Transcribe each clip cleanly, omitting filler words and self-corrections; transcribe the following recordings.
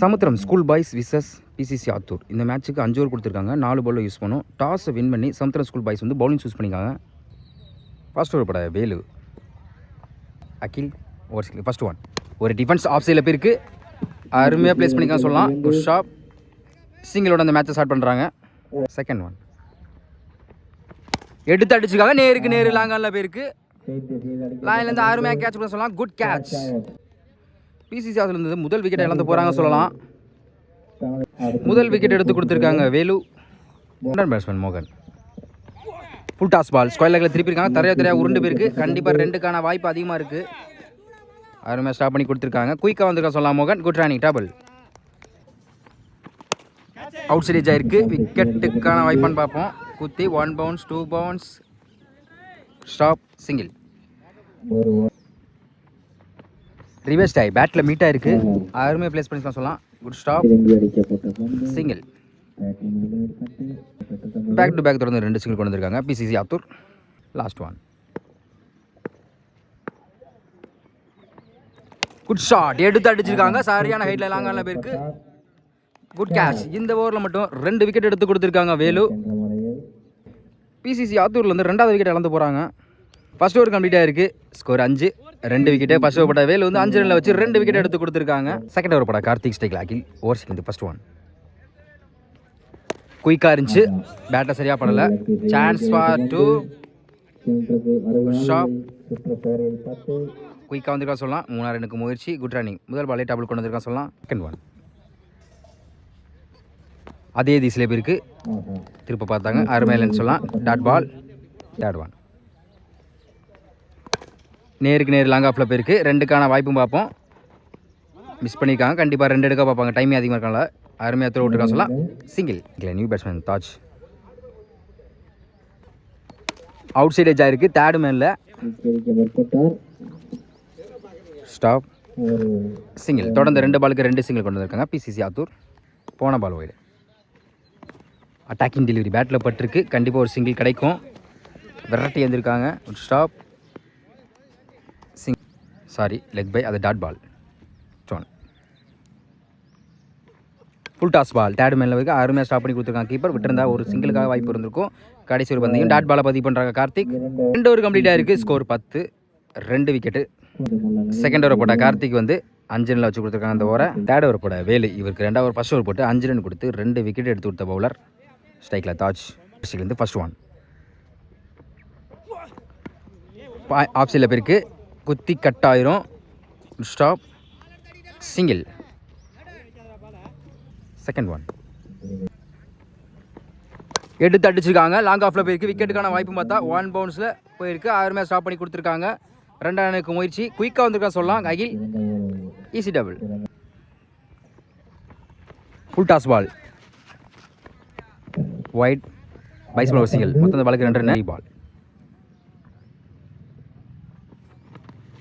சமுத்திரம் school boys versus BCC Attur. இந்த மேட்ச்சுக்கு 5 over கொடுத்துருக்காங்க. 4 பாலில் யூஸ் பண்ணும். டாஸை வின் பண்ணி சமுத்திரம் ஸ்கூல் பாய்ஸ் வந்து பவுலிங் சூஸ் பண்ணிக்காங்க. ஃபர்ஸ்ட் ஓவர் பட வேலு அகில் ஓவர் சிங்கிள். ஃபர்ஸ்ட் ஒன் ஒரு டிஃபென்ஸ் ஆஃப் சைடில் போயிருக்கு. அருமையாக ப்ளேஸ் பண்ணிக்கலாம் சொல்லலாம். ஒரு ஷாப் சிங்கிளோட அந்த மேட்சை ஸ்டார்ட் பண்ணுறாங்க. செகண்ட் ஒன் எடுத்து அடிச்சுக்காங்க. நேருக்கு நேரு லாங்கானில் போயிருக்கு. லைன்லேருந்து அருமையாக கேட்ச் பண்ண சொல்லலாம். Good catch. பிசிசி ஆத்தில் இருந்தது முதல் விக்கெட் இழந்து போகிறாங்க சொல்லலாம். முதல் விக்கெட் எடுத்து கொடுத்துருக்காங்க வேலு. பேட்ஸ்மேன் மோகன் ஃபுல் டாஸ் பால் ஸ்கொயர் லெக்கில் திருப்பியிருக்காங்க. தரையாக உருண்டு போயிருக்கு. கண்டிப்பாக 2க்கான வாய்ப்பு அதிகமாக இருக்குது. அருமையாக ஸ்டாப் பண்ணி கொடுத்துருக்காங்க. குயிக்காக வந்திருக்கா சொல்லலாம் மோகன். Good running double. Outside ஆயிருக்கு. விக்கெட்டுக்கான வாய்ப்பான்னு பார்ப்போம். குத்தி 1 bounce 2 bounce stop single. Reverse டை பேட்டில் மீட்டாக இருக்குது. அருமையாக ப்ளேஸ் பண்ணிக்கலாம் சொல்லலாம். Good stop single. Back to back தொடர்ந்து 2 சிங்கிள் கொண்டு வந்திருக்காங்க PCC Attur. Last one good shot எடுத்து அடிச்சிருக்காங்க. சரியான ஹைட்டில் லாங்கானில் போயிருக்கு. Good catch. இந்த ஓவரில் மட்டும் 2 விக்கெட் எடுத்து கொடுத்துருக்காங்க வேலு. பிசிசி ஆத்தூரில் வந்து 2வது விக்கெட் இழந்து போகிறாங்க. ஃபர்ஸ்ட் ஓவர் கம்ப்ளீட் ஆகிருக்கு. ஸ்கோர் 5. 2 விக்கெட்டு. ஃபர்ஸ்ட் ஓவர் பட வேலு வந்து 5 ரனில் வச்சு 2 விக்கெட் எடுத்து கொடுத்துருக்காங்க. செகண்ட் ஓவர் பட கார்த்திக் ஸ்டைக்கில் அகில் ஓவர் சிங்கிள். ஃபர்ஸ்ட் ஒன் குயிக்காக இருந்துச்சு. பேட்டை சரியாக பண்ணலை. Chance for 2 shop. குயிக்காக வந்திருக்கா சொல்லலாம். 3 ரன்னுக்கு முயற்சி. Good running. முதல் பாலே டபுள் கொண்டு வந்திருக்கா சொல்லலாம். செகண்ட் ஒன் அதே திசையில் போயிருக்கு. திருப்ப பார்த்தாங்க. அருமையிலன்னு சொல்லலாம். Dot ball. தேர்ட் ஒன் நேருக்கு நேர் லாங் ஆஃபில் போயிருக்கு. 2க்கான வாய்ப்பும் பார்ப்போம். மிஸ் பண்ணியிருக்காங்க. கண்டிப்பாக 2 எடுக்க பார்ப்பாங்க. டைமே அதிகமாக இருக்காங்களா. அருமையாக த்ரோ விட்டுருக்கா சொல்லலாம். சிங்கிள். இல்லை new batsman Taj outside edge ஆயிருக்கு. தேர்ட் மேனில் ஸ்டாப் சிங்கிள். தொடர்ந்து 2 பாலுக்கு 2 சிங்கிள் கொண்டு வந்திருக்காங்க பிசிசி ஆத்தூர். போன பால் ஒய்டு. அட்டாக்கிங் டெலிவரி பேட்டில் பட்டிருக்கு. கண்டிப்பாக ஒரு சிங்கிள் கிடைக்கும். விரட்டி எழுந்திருக்காங்க. ஒரு ஸ்டாப் சாரி லெக் பை. அது dot ball. Full toss ball third மேனில் வைக்க அருமையாக ஸ்டாப் பண்ணி கொடுத்துருக்காங்க கீப்பர். விட்டுருந்தா ஒரு சிங்கிளுக்காக வாய்ப்பு இருந்திருக்கும். கடைசி ஒரு பந்தயம் டாட் பாலை பதிவு பண்ணுறாங்க கார்த்திக். 2 ஓவர் கம்ப்ளீட் ஆகிருக்கு. ஸ்கோர் 10. 2 விக்கெட்டு. செகண்ட் ஓவர் போட்ட கார்த்திக் வந்து 5 ரனில் வச்சு கொடுத்துருக்காங்க அந்த ஓவரை. தேர்ட் ஓவர் போட வேலு இவருக்கு 2வது ஓவர் ஃபர்ஸ்ட் ஓவர் போட்டு 5 ரன் கொடுத்து 2 விக்கெட் எடுத்து கொடுத்த பவுலர் ஸ்ட்ரைக்கில் தாஜ். வந்து ஃபர்ஸ்ட் ஒன் ஆஃப் சைடில் போயிருக்கு. குத்தி கட் ஆயிரும். Stop single. செகண்ட் ஒன் எடுத்து அடிச்சிருக்காங்க. லாங் ஆஃபில் போயிருக்கு. விக்கெட்டுக்கான வாய்ப்பு பார்த்தா 1 bounceல போயிருக்கு. அருமையாக ஸ்டாப் பண்ணி கொடுத்துருக்காங்க. 2 ரனுக்கு முயற்சி. குயிக்காக வந்திருக்கா சொல்லலாம் Akil. Easy double. Full toss ball wide பைஸ்மல் ஒரு சிங்கிள். மொத்தம் பாலுக்கு 2 ரன். பால்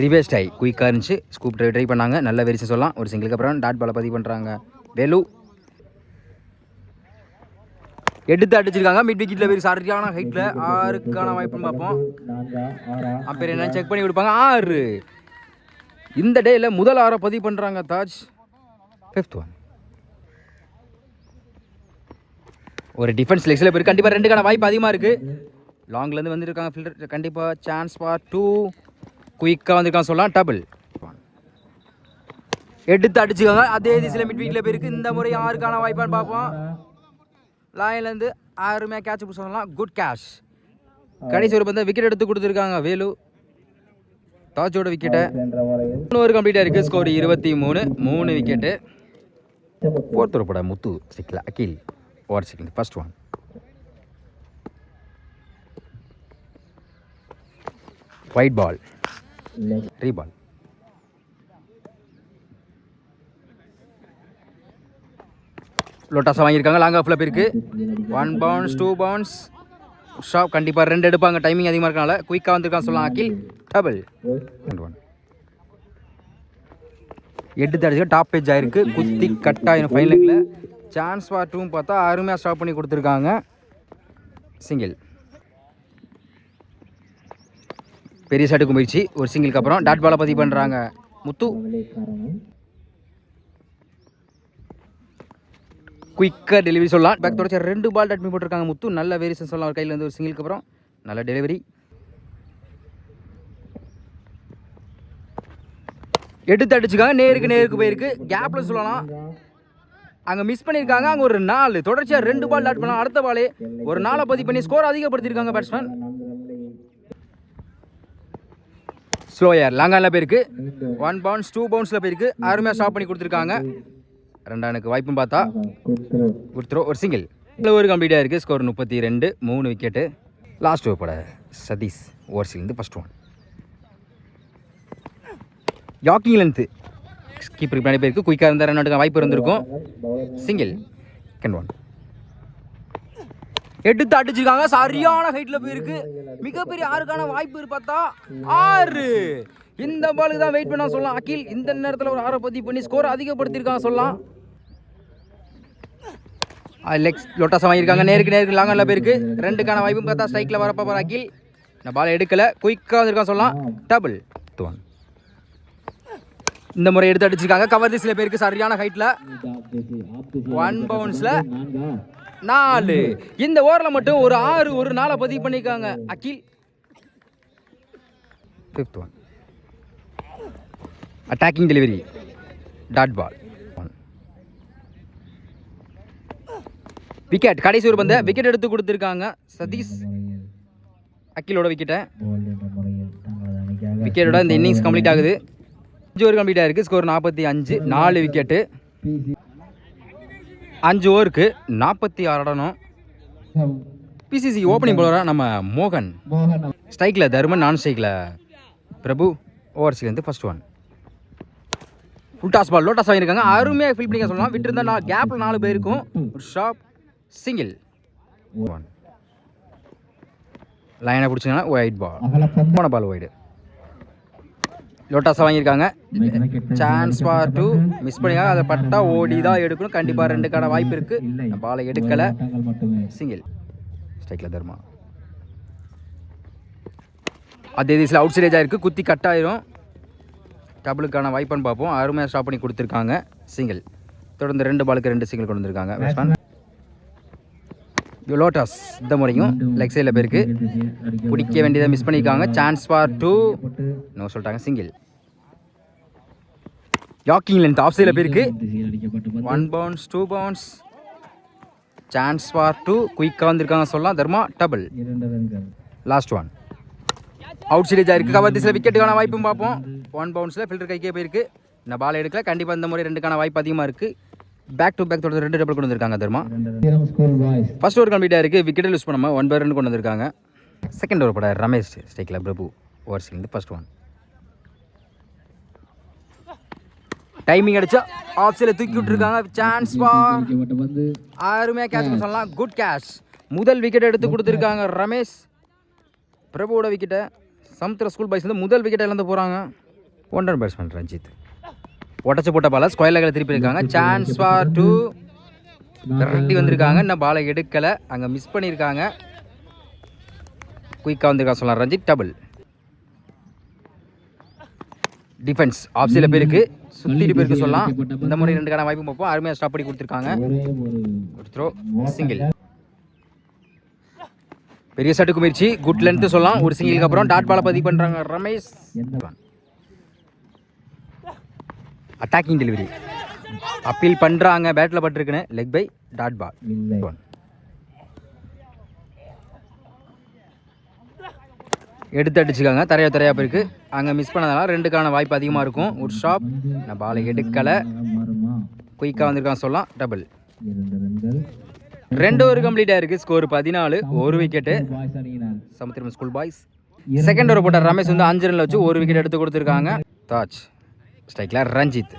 ரிவர்ஸ் டை குயிக்காக இருந்துச்சு. ஸ்கூப் ட்ரை பண்ணாங்க. நல்ல வெரிசன் சொல்லலாம். ஒரு சிங்கிளுக்கு அப்புறம் டாட் பாலை பதிவு பண்ணுறாங்க வேலு. எடுத்து அடிச்சிருக்காங்க. மிட் விக்கெட்டில் போய் சரியான ஹைட்டில் 6க்கான வாய்ப்புன்னு பார்ப்போம். அம்பையர் என்ன செக் பண்ணி கொடுப்பாங்க. 6. இந்த டேயில் முதல் 6 பதிவு பண்ணுறாங்க தாஜ். ஃபிஃப்த் ஒன் ஒரு டிஃபென்ஸ் லெக்ஸில் போயிருக்கு. கண்டிப்பாக 2க்கான வாய்ப்பு அதிகமாக இருக்குது. லாங்லேருந்து வந்துருக்காங்க ஃபில்டர். கண்டிப்பாக சான்ஸ் ஃபார் 2 குயிக்காக வந்திருக்காங்க சொல்லலாம். டபுள். எடுத்து அடிச்சுக்காங்க. அதே திசையில் மிட் விக்கெட்டில் போயிருக்கு. இந்த முறை 6க்கான வாய்ப்பான்னு பார்ப்போம். லாயிலேருந்து அருமையாக கேட்ச் பிடிச்ச சொல்லலாம். Good catch. கடைசி ஒரு பந்தம் விக்கெட் எடுத்து கொடுத்துருக்காங்க வேலு. தாஜோட விக்கெட்டை 3 ஓவர் கம்ப்ளீட்டாக இருக்குது. ஸ்கோர் 23. 3 விக்கெட்டு. ஃபோர்த் ஓவர் போட முத்து சிக்கில் அகில் ஓவர் சிக்கில். ஃபர்ஸ்ட் ஒன் ஒயிட் பால் ரீபால். லோட்டாஸாக வாங்கியிருக்காங்க. லாங் ஆஃபில் போயிருக்கு. 1 bounce 2 bounce ஷாப். கண்டிப்பாக 2 எடுப்பாங்க. டைமிங் அதிகமாக இருக்கனால குயிக்காக வந்திருக்கான்னு சொல்லலாம் அகில். டபுள். எடுத்து அடிச்சு டாப் பேஜ் ஆயிருக்கு. குத்தி கட் ஆயிரும் ஃபைனலில். சான்ஸ் ஃபார் 2 பார்த்தா அருமையாக ஸ்டாப் பண்ணி கொடுத்துருக்காங்க. சிங்கிள். பெரிய ஷாட்டுக்கு முயற்சி. ஒரு சிங்கிளுக்கு அப்புறம் டாட் பாலை பதிவு பண்ணுறாங்க முத்து. குயிக்காக டெலிவரி சொல்லலாம். பேக் தொடச்ச 2 பால் டட்மி போட்டிருக்காங்க முத்து. நல்ல வேரியேஷன் சொல்லலாம். ஒரு கையில் இருந்து ஒரு சிங்கிளுக்கு அப்புறம் நல்ல டெலிவரி. எடுத்து அடிச்சுக்காங்க. நேருக்கு போயிருக்கு. கேப்பில் சொல்லலாம். அங்கே மிஸ் பண்ணியிருக்காங்க. அங்கே ஒரு 4 தொடர்ச்சியாக 2 பால் டாட் பண்ணலாம். அடுத்த பாலே ஒரு 4 பதிவு பண்ணி ஸ்கோர் அதிகப்படுத்தியிருக்காங்க பேட்ஸ்மேன். ஸ்லோயர் லாங்கானில் போயிருக்கு. 1 பவுன்ஸ் 2 பவுன்ஸில் போயிருக்கு. அருமையாக ஸ்டாப் பண்ணி கொடுத்துருக்காங்க. 2 ரனுக்கு வாய்ப்பும் பார்த்தா குட் த்ரோ. ஒரு சிங்கிள். ஒரு கம்ப்ளீட்டாக இருக்குது. Score 32. 3 wicket. Last over Sathish ஓவர்ஸ்லேருந்து ஃபர்ஸ்ட் ஒன். யாக்கிங் லென்த்து கீப்பருக்கு பின்னாடி போயிருக்கு. குயிக்காக இருந்தால் ரன் அவுட்டுக்கு வாய்ப்பு இருந்திருக்கும். சிங்கிள். Second one. எடுத்து அடிச்சிருக்காங்க. சரியான ஹைட்டில் போயிருக்கு. மிகப்பெரிய 6க்கான வாய்ப்பு பார்த்தா 6. இந்த பாலுக்கு தான் வெயிட் பண்ண சொல்லலாம். அகில் இந்த நேரத்தில் ஒரு 6 பதிவு பண்ணி ஸ்கோர் அதிகப்படுத்தியிருக்காங்க சொல்லலாம். லெக்ஸ் லொட்டாஸ் வாங்கியிருக்காங்க. நேருக்கு லாங்கில் போயிருக்கு. 2க்கான வாய்ப்பும் பார்த்தா ஸ்ட்ரைக்கில் வரப்போ போகிற அகில் இந்த பால் எடுக்கலை. குயிக்காக வந்திருக்கான் சொல்லலாம். டபுள் 1. இந்த முறை எடுத்து அடிச்சிருக்காங்க. கவர் திசையில் போயிருக்கு. சரியான ஹைட்டில் 1 பவுன்ஸில் 4. இந்த ஓவரில் மட்டும் ஒரு 6 ஒரு 4 பதிவு பண்ணியிருக்காங்க Akhil. 5th one. Attacking delivery dot ball. Wicket. கடைசி ஒரு பந்த விக்கெட் எடுத்து கொடுத்துருக்காங்க சதீஷ். அகிலோட விக்கெட்டை விக்கெட்டோட இந்த இன்னிங்ஸ் கம்ப்ளீட் ஆகுது. 5 ஓவர் கம்ப்ளீட் ஆகிருக்கு. ஸ்கோர் 45. 4 விக்கெட்டு. 5 ஓவருக்கு 46 ரன்னும். பிசிசி ஓப்பனிங் பவுலராக நம்ம மோகன். ஸ்ட்ரைக்கில் தருமன். நான் ஸ்ட்ரைக்கில் பிரபு. ஓவர்ஸ்லேருந்து first one. Full toss ball லோட்டாஸ் வாங்கியிருக்காங்க. அருமையாக ஃபீல் பண்ணிக்க சொல்லலாம். விட்டுருந்தா கேப்பில் 4 பேருக்கும் ஒரு ஷாப் சிங்கிள். 1. லைனை பிடிச்சிங்கன்னா ஒயிட் பால். போன பால் ஒயிடு. லோட்டாஸை வாங்கியிருக்காங்க. சான்ஸ் ஃபார் 2 மிஸ் பண்ணிக்காங்க. அதை பட்டா ஓடி தான் எடுக்கணும். கண்டிப்பாக 2க்கான வாய்ப்பு இருக்குது. பாலை எடுக்கலை. சிங்கிள். ஸ்ட்ரைக்கில் தர்மா. அதே திசையில் அவுட் சைட் ஏஜாக இருக்குது. குத்தி கட் ஆயிரும். டபுளுக்கான வாய்ப்புன்னு பார்ப்போம். அருமையாக ஸ்டாப் பண்ணி கொடுத்துருக்காங்க. சிங்கிள். தொடர்ந்து 2 பாலுக்கு 2 சிங்கிள் கொண்டு வந்திருக்காங்க பேட்ஸ்மேன். லோட்டாஸ் இந்த முறையும் லெக் சைடில் போயிருக்கு. பிடிக்க வேண்டியதை மிஸ் பண்ணியிருக்காங்க. சான்ஸ் ஃபார் 2 நோ சொல்லிட்டாங்க. சிங்கிள். யாக்கிங் லென்த் ஆஃப் சைடில் போயிருக்கு. 1 பவுன்ஸ் 2 பவுன்ஸ். சான்ஸ் ஃபார் 2 குயிக்காக வந்திருக்காங்க சொல்லலாம். Dharma. Double. Last one. Outside ஏஜாக இருக்குது. கவர் திசையில் விக்கெட்டுக்கான வாய்ப்பும் பார்ப்போம். 1 பவுன்ஸில் ஃபில்டர் கைக்கே போயிருக்கு. இந்த பால் எடுக்கல. கண்டிப்பாக இந்த முறை 2க்கான வாய்ப்பு அதிகமாக இருக்குது. பேக் டு பேக் தொடர்ந்து 2 டபுள் கொண்டு வந்திருக்காங்க தர்மா. ஃபர்ஸ்ட் ஓவர் கம்ப்ளீட்டாக இருக்குது. விக்கெட்டை லூஸ் பண்ணாமல் 1 by 2 கொண்டு வந்திருக்காங்க. செகண்ட் ஓவர் பட ரமேஷ் ஸ்ட்ரைக்கில் பிரபு. ஓவர்ஸ்லேருந்து ஃபர்ஸ்ட் ஒன். டைமிங் அடிச்சா ஆஃப் சைடில் தூக்கி விட்டுருக்காங்க. சான்ஸ் ஃபார் அருமையாக கேட்ச் பண்ண சொல்லலாம். Good catch. முதல் விக்கெட் எடுத்து கொடுத்துருக்காங்க ரமேஷ். பிரபுவோட விக்கெட்டை சமுத்திர ஸ்கூல் பாய்ஸ் வந்து முதல் விக்கெட்டை இழந்து போகிறாங்க. 1 run பேட்ஸ்மேன் ரஞ்சித். உடச்சி போட்ட பாலை ஸ்கொயர் லெக்கில் திருப்பி இருக்காங்க. சான்ஸ் ஃபார் 2 ரெட்டி வந்திருக்காங்க. இன்னும் பாலை எடுக்கலை. அங்கே மிஸ் பண்ணியிருக்காங்க. குயிக்காக வந்திருக்கா சொல்லலாம் ரஞ்சித். டபுள். டிஃபென்ஸ் ஆஃப் சைடில் போயிருக்கு. சுற்றிட்டு போயிருக்கு சொல்லலாம். இந்த முறை 2க்கான வாய்ப்பு பார்ப்போம். அருமையாக ஸ்டாப் பண்ணி கொடுத்துருக்காங்க. ஒரு த்ரோ. சிங்கிள். பெரிய சட்டுக்கு முயற்சி. குட் லென்த்து சொல்லலாம். ஒரு சிங்கிளுக்கு அப்புறம் டாட் பாலை பதிவு பண்ணுறாங்க ரமேஷ். அட்டாக்கிங் டெலிவரி அப்பீல் பண்ணுறாங்க. பேட்டில் பட்டிருக்குன்னு. Leg bye dot ball. 1. எடுத்து அடிச்சுக்காங்க. தரையாக போயிருக்கு. அங்கே மிஸ் பண்ணதுனால 2க்கான வாய்ப்பு அதிகமாக இருக்கும். ஒரு ஷாப். நான் பாலை எடுக்கலை. குயிக்காக வந்திருக்கான்னு சொல்லலாம். டபுள். 2 ஓவர் கம்ப்ளீட்டாக இருக்குது. ஸ்கோர் 14. 1 விக்கெட்டு. சமுத்திரம் ஸ்கூல் பாய்ஸ். செகண்ட் ஓவர் போட்ட ரமேஷ் வந்து 5 ரனில் வச்சு 1 விக்கெட் எடுத்து கொடுத்துருக்காங்க. தாஜ் ஸ்ட்ரைக்கில் Ranjith.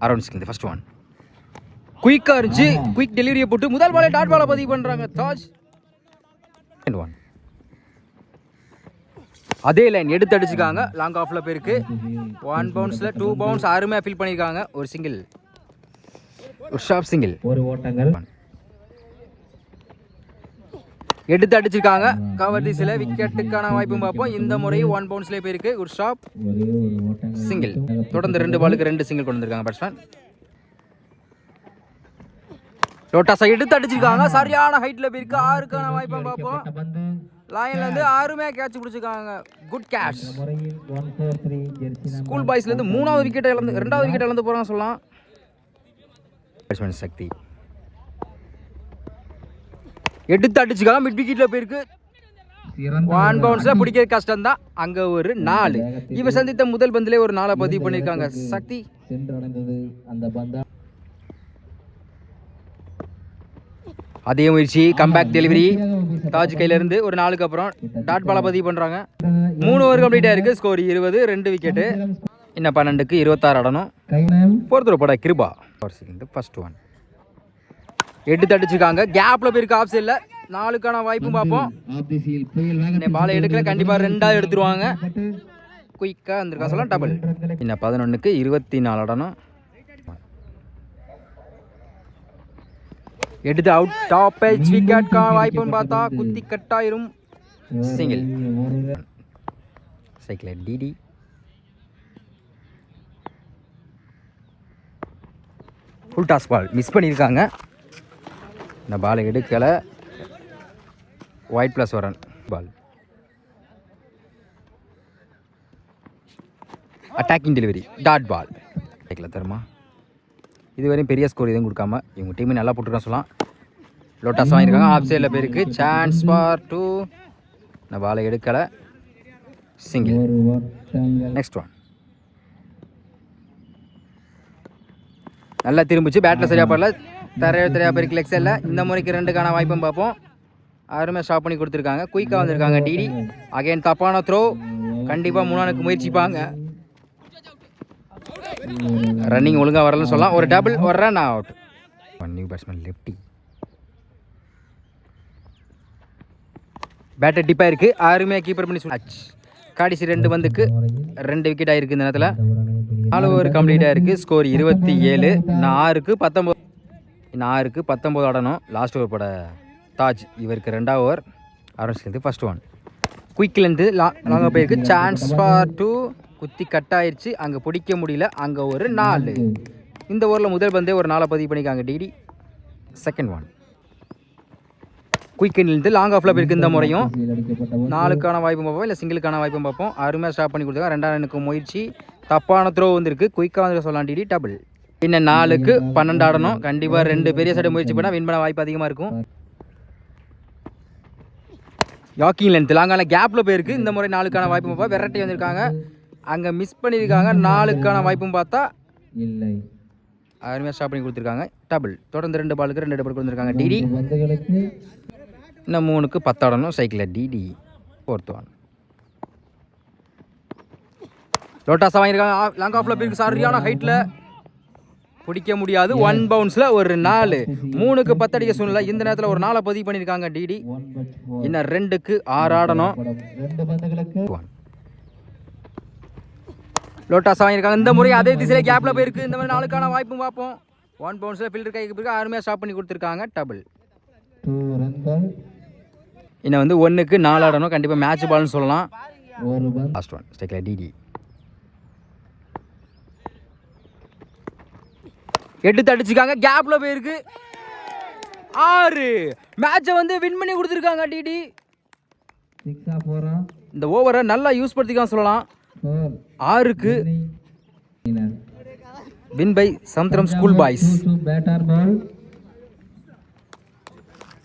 Around skill first one. குயிக்காக இருந்துச்சு. குயிக் டெலிவரியை போட்டு முதல் பாலை டாட் பாலை பதிவு பண்ணுறாங்க தாஜ். Second one. அதே லைன் எடுத்து அடிச்சுக்காங்க. லாங் ஆஃபில் போயிருக்கு. 1 பவுன்ஸில் 2 பவுன்ஸ் அருமையாக ஃபீல் பண்ணியிருக்காங்க. ஒரு சிங்கிள். ஒரு ஷார்ப் சிங்கிள். ஒரு ஓட்டங்கள். எடுத்து அடிச்சிருக்காங்க. கவர் திசையில் விக்கெட்டுக்கான வாய்ப்பும் பார்ப்போம். இந்த முறை 1 பவுன்ஸ்லேயே போயிருக்கு. ஒரு ஷாப் சிங்கிள். தொடர்ந்து 2 பாலுக்கு 2 சிங்கிள் கொண்டு வந்திருக்காங்க பேட்ஸ்மேன். லோட்டாஸை எடுத்து அடிச்சிருக்காங்க. சரியான ஹைட்ல போயிருக்கு. 6க்கான வாய்ப்பை பார்ப்போம். லைன்ல இருந்து 6மே கேட்ச் பிடிச்சிருக்காங்க. Good catch. ஸ்கூல் பாய்ஸ்ல இருந்து 3வது விக்கெட் இழந்து 2வது விக்கெட் இழந்து போறாங்க சொல்லலாம். பேட்ஸ்மேன் சக்தி எடுத்து அடிச்சுக்காங்க. மிட் விக்கெட்ல போயிருக்கு. 1 பவுன்ஸ்ல பிடிக்கிறது கஷ்டம் தான். அங்க ஒரு 4. இவ சந்தித்த முதல் பந்திலே ஒரு 4 பதிவு பண்ணிருக்காங்க சக்தி. அதே முயற்சி கம்பேக் டெலிவரி. தாஜ் கையில இருந்து ஒரு 4க்கு அப்புறம் டாட் பால பதிவு பண்றாங்க. 3 ஓவர் கம்ப்ளீட் ஆயிருக்கு. Score 20, 2 wicket. இன்னும் 12க்கு 26 ஆடணும். 4th ஓவர் போட கிருபா ஃபர்ஸ்ட் ஒன் எடுத்து அடிச்சிருக்காங்க. கேப்ல போயிருக்கு. ஆஃப் சைட்ல 4க்கான வாய்ப்பும் பார்ப்போம். பாலை எடுக்கல. கண்டிப்பா 2ஆவது எடுத்துருவாங்க. குயிக்கா வந்திருக்கா சொல்லலாம். டபுள். இன்னும் 11க்கு 24 ஆடணும். எடுத்து அவுட். டாப் எட்ஜ் விக்கெட்கான வாய்ப்புன்னு பார்த்தா குத்தி கட்டாயிரும். சிங்கிள். சைக்கிள் DD. Full toss ball miss பண்ணியிருக்காங்க. இந்த பாலை எடுக்கலை. ஒயிட் ப்ளஸ் ஒரு run ball. Attacking delivery dot ball. சைக்கிள் தருமா. இதுவரையும் பெரிய ஸ்கோர் எதுவும் கொடுக்காம இவங்க டீமே நல்லா போட்டுருக்கான்னு சொல்லலாம். லோட்டாஸ் வாங்கியிருக்காங்க. ஆஃப் சைடில் போயிருக்கு. Chance for 2. இந்த பாலை எடுக்கலை. சிங்கிள். Next one. நல்லா திரும்பிச்சு. பேட்டில் சரியாக படல. தரையா போயிருக்கு லெக் சைடில். இந்த முறைக்கு 2க்கான வாய்ப்பும் பார்ப்போம். அருமையாக ஸ்டாப் பண்ணி கொடுத்துருக்காங்க. குயிக்காக வந்திருக்காங்க டிடி. அகைன் தப்பான த்ரோ. கண்டிப்பாக 3 முயற்சிப்பாங்க. ரன்னிங் ஒழுங்காக வரலன்னு சொல்லலாம். ஒரு டபுள், ஒரு run out. New batsman lefty. Batter டிப்பாக இருக்குது. அருமையாக கீப்பர் பண்ணி சொல்லி கடைசி 2 பந்துக்கு 2 விக்கெட் ஆகிருக்கு. இந்த நேரத்தில் 4 ஓவர் கம்ப்ளீட்டாக இருக்குது. ஸ்கோர் 27. இன்னும் 6க்கு 19 ஆடணும். லாஸ்ட் ஓவர் போட தாஜ். இவருக்கு 2வது ஓவர். ஆரம்பிச்சிருந்து ஃபர்ஸ்ட் ஒன். குயிக்லேருந்து லாங்காக போயிருக்கு. Chance for 2. குத்தி கட் ஆயிடுச்சு. அங்கே பிடிக்க முடியல. அங்கே ஒரு 4. இந்த ஓவரில் முதல் பந்தே ஒரு 4 பதிவு பண்ணிக்காங்க டிடி. Second one. குயிக்கிலிருந்து லாங் ஆஃபில் போயிருக்கு. இந்த முறையும் 4க்கான வாய்ப்பும் பார்ப்போம், இல்லை சிங்கிளுக்கான வாய்ப்பும் பார்ப்போம். அருமையாக ஸ்டாப் பண்ணி கொடுத்துருக்காங்க. 2வது ரன்னுக்கு முயற்சி. தப்பான த்ரோ வந்திருக்கு. குயிக்காக வந்து சொல்லலாம் டிடி. டபுள். இன்னும் 4க்கு 12 ஆடணும். கண்டிப்பாக 2 பெரிய சைடு முயற்சி பண்ணால் வின் பண்ண வாய்ப்பு அதிகமாக இருக்கும். யாக்கிங் லென்த் லாங்கான கேப்பில் போயிருக்கு. இந்த முறை 4க்கான வாய்ப்பும் பார்ப்போம். வெரைட்டி வந்திருக்காங்க. அங்கே மிஸ் பண்ணியிருக்காங்க. 4க்கான வாய்ப்பும் பார்த்தா இல்லை. அருமையாக ஸ்டாப் பண்ணி கொடுத்துருக்காங்க. டபுள். தொடர்ந்து 2 பாலுக்கு 2 டபுள் கொடுத்துருக்காங்க டிடி. இன்னும் 3க்கு 10 ஆடணும். சைக்கிளில் டிடி. 4th one. லோட்டாஸாக வாங்கியிருக்காங்க. லாங் ஆஃபில் போயிருக்கு. சரியான ஹைட்டில் பிடிக்க முடியாது. 1 பவுன்ஸில் ஒரு 4. 3க்கு 10 அடிக்க சூழ்நிலை. இந்த நேரத்தில் ஒரு 4 பதிவு பண்ணியிருக்காங்க டிடி. இன்னும் 2க்கு 6 ஆடணும். லோட்டாஸ் வாங்கியிருக்காங்க. இந்த முறை அதே திசையில கேப்ல போயிருக்கு. இந்த மாதிரி 4க்கான வாய்ப்பும் பார்ப்போம். 1 பவுன்ஸில் ஃபீல்டர் கைக்கு போயிருக்கு. அருமையாக ஸ்டாப் பண்ணி கொடுத்துருக்காங்க. டபுள். இன்னும் வந்து 1க்கு 4 ஆடணும். கண்டிப்பாக மேட்ச் பால்னு சொல்லலாம். Last one. ஸ்டேக்கில் டிடி. எடுத்து அடிச்சுக்காங்க. கேப்ல போயிருக்கு. 6. மேட்சை வந்து வின் பண்ணி கொடுத்துருக்காங்க டிடி. இந்த ஓவரை நல்லா யூஸ் படுத்திக்கலாம் சொல்லலாம். 6க்கு win by Samudram school boys.